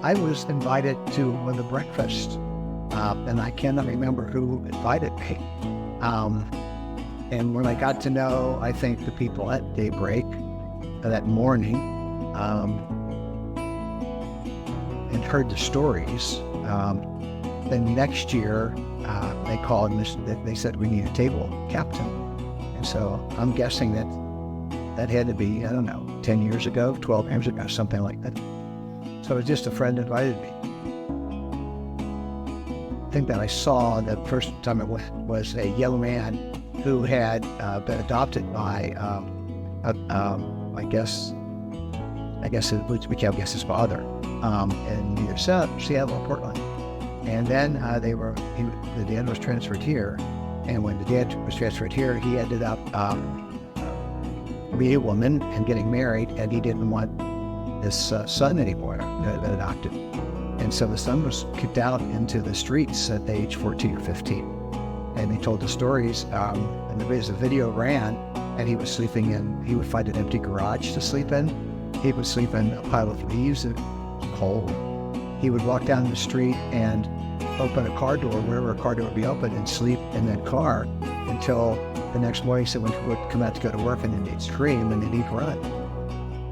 I was invited to one of the breakfasts, and I cannot remember who invited me. And when I got to know, I think, the people at Daybreak that morning, and heard the stories, then next year they called and they said we need a table captain. And so I'm guessing that had to be, I don't know, 10 years ago, 12 years ago, something like that. So it was just a friend invited me. I think that I saw the first time I went was a young man who had been adopted by, I guess his father, in either Seattle or Portland. And then the dad was transferred here. And when the dad was transferred here, he ended up being a woman and getting married, and he didn't want his son anymore that had been adopted. And so the son was kicked out into the streets at the age 14 or 15. And they told the stories, and the video ran, and he was sleeping he would find an empty garage to sleep in. He would sleep in a pile of leaves. It was cold. He would walk down the street and open a car door, wherever a car door would be open, and sleep in that car until the next morning someone would come out to go to work, and then they'd scream and then he'd run.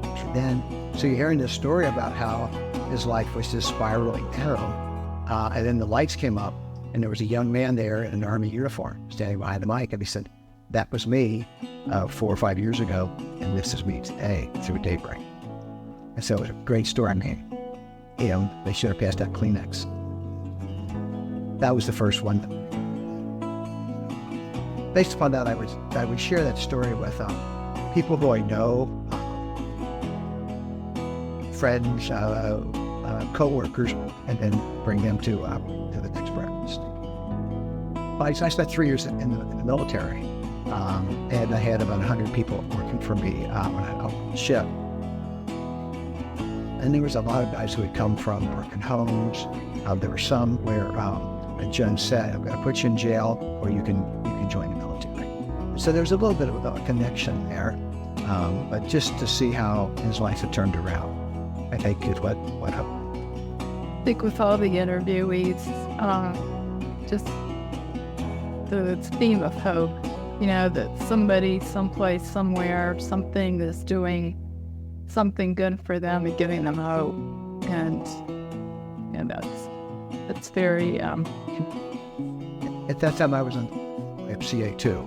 And then, so you're hearing this story about how his life was just spiraling down. And then the lights came up, and there was a young man there in an Army uniform standing behind the mic, and he said, "That was me 4 or 5 years ago, and this is me today through Daybreak." And so it was a great story. I mean, they should have passed out Kleenex. That was the first one. Based upon that, I would share that story with people who I know, friends, co-workers, and then bring them to the next breakfast. I spent 3 years in the military, and I had about 100 people working for me on a ship. And there was a lot of guys who had come from broken homes. There were some where John said, "I'm going to put you in jail, or you can join the military." So there was a little bit of a connection there, but just to see how his life had turned around, I think is what happened. I think with all the interviewees, just the theme of hope, that somebody, someplace, somewhere, something is doing something good for them and giving them hope, and that's very. At that time, I was in FCA too,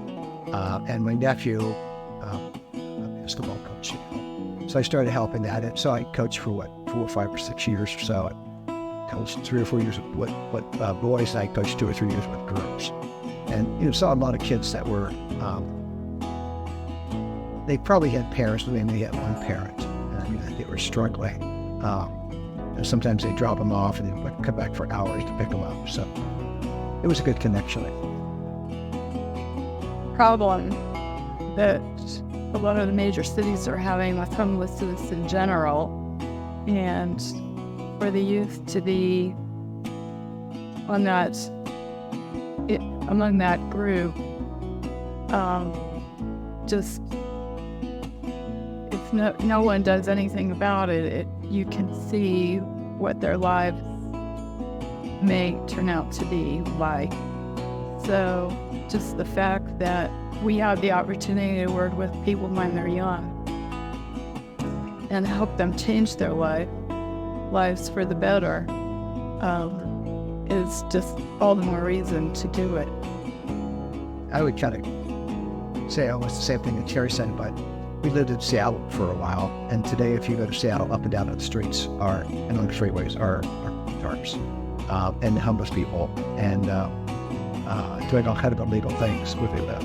and my nephew, basketball coach. So I started helping that, and so I coached for 4, 5, or 6 years or so. I coached 3 or 4 years with boys, and I coached 2 or 3 years with girls, and saw a lot of kids that were. They probably had parents, but they may have one parent, and they were struggling. And sometimes they drop them off, and they would come back for hours to pick them up. So it was a good connection. Problem that a lot of the major cities are having with homelessness in general, and for the youth to be among that group, just if no one does anything about it, you can see what their lives may turn out to be like. So just the fact that we have the opportunity to work with people when they're young and help them change their lives for the better is just all the more reason to do it. I would kind of say almost the same thing that Terry said, but we lived in Seattle for a while, and today if you go to Seattle, up and down the streets and on the freeways are tarps and homeless people, and doing all kind of illegal things where they live.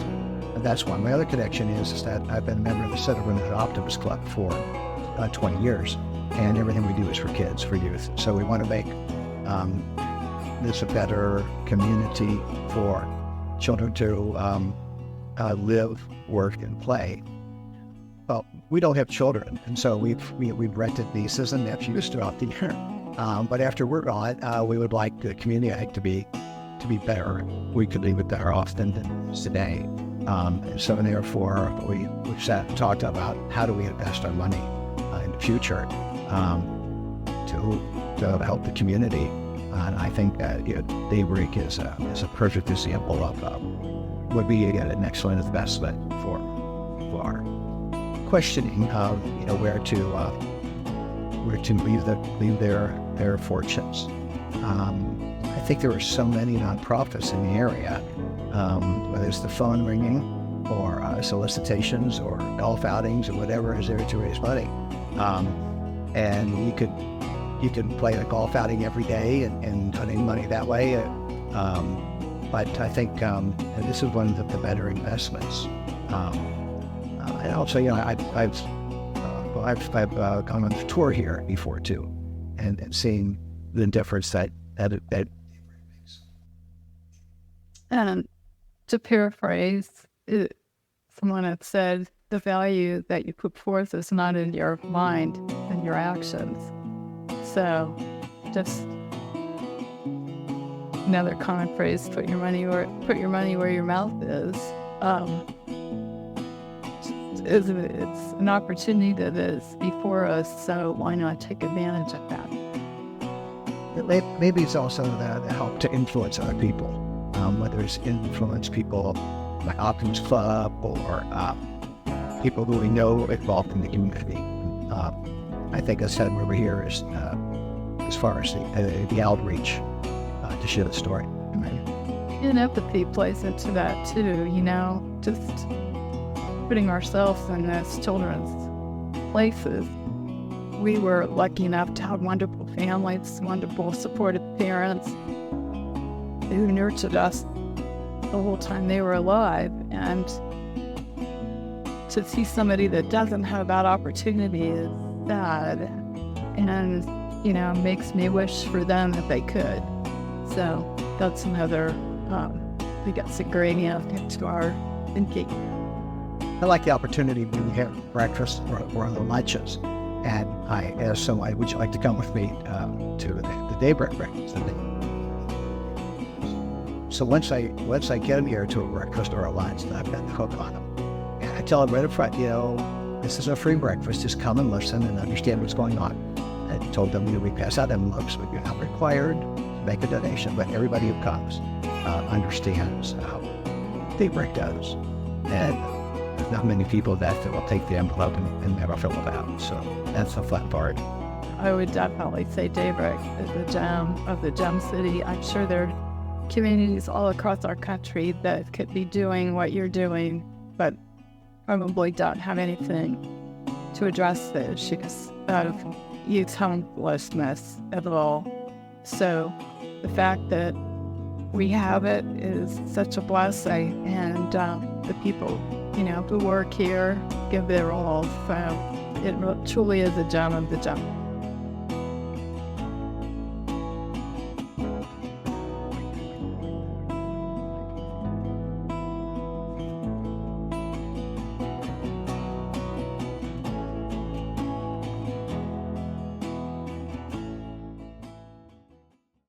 And that's one. My other connection is that I've been a member of the Center for Adoptives Club for 20 years, and everything we do is for kids, for youth. So we want to make this a better community for children to live, work, and play. Well, we don't have children, and so we've rented nieces and nephews throughout the year. But after we're gone, we would like the community to be better. We could leave it better off than today. So therefore, we've sat and talked about how do we invest our money in the future. to help the community. And I think that Daybreak is a perfect example of would be an excellent investment for questioning of where to leave their fortunes. I think there are so many nonprofits in the area, whether it's the phone ringing or solicitations or golf outings or whatever is there to raise money. And you could play a golf outing every day and donate money that way. But I think this is one of the better investments. And also, I've gone on a tour here before too, and seeing the difference that it makes. And to paraphrase, someone had said, the value that you put forth is not in your mind, in your actions. So just another common phrase, put your money where your mouth is. It's an opportunity that is before us, so why not take advantage of that? Maybe it's also that help to influence other people, whether it's influence people like Optimus Club or people who we know involved in the community. I think I said over here is as far as the outreach to share the story. And empathy plays into that too, just putting ourselves in those children's places. We were lucky enough to have wonderful families, wonderful supportive parents who nurtured us the whole time they were alive. And to see somebody that doesn't have that opportunity is sad, and makes me wish for them that they could. So that's another, I guess, ingredient into our thinking. I like the opportunity when you have breakfast or the lunches, and I asked someone, would you like to come with me to the Daybreak breakfast? So once I get them here to a breakfast or a lunch, I've got the hook on them. And I tell them right up front, this is a free breakfast, just come and listen and understand what's going on. I told them, we pass out envelopes, we're not required to make a donation, but everybody who comes understands how Daybreak does. And there's not many people that will take the envelope and never fill it out. So that's the fun part. I would definitely say Daybreak is the gem of the Gem City. I'm sure there are communities all across our country that could be doing what you're doing, but probably don't have anything to address the issues of youth homelessness at all. So the fact that we have it is such a blessing, and the people who work here give their all. So it truly is a gem of the gem.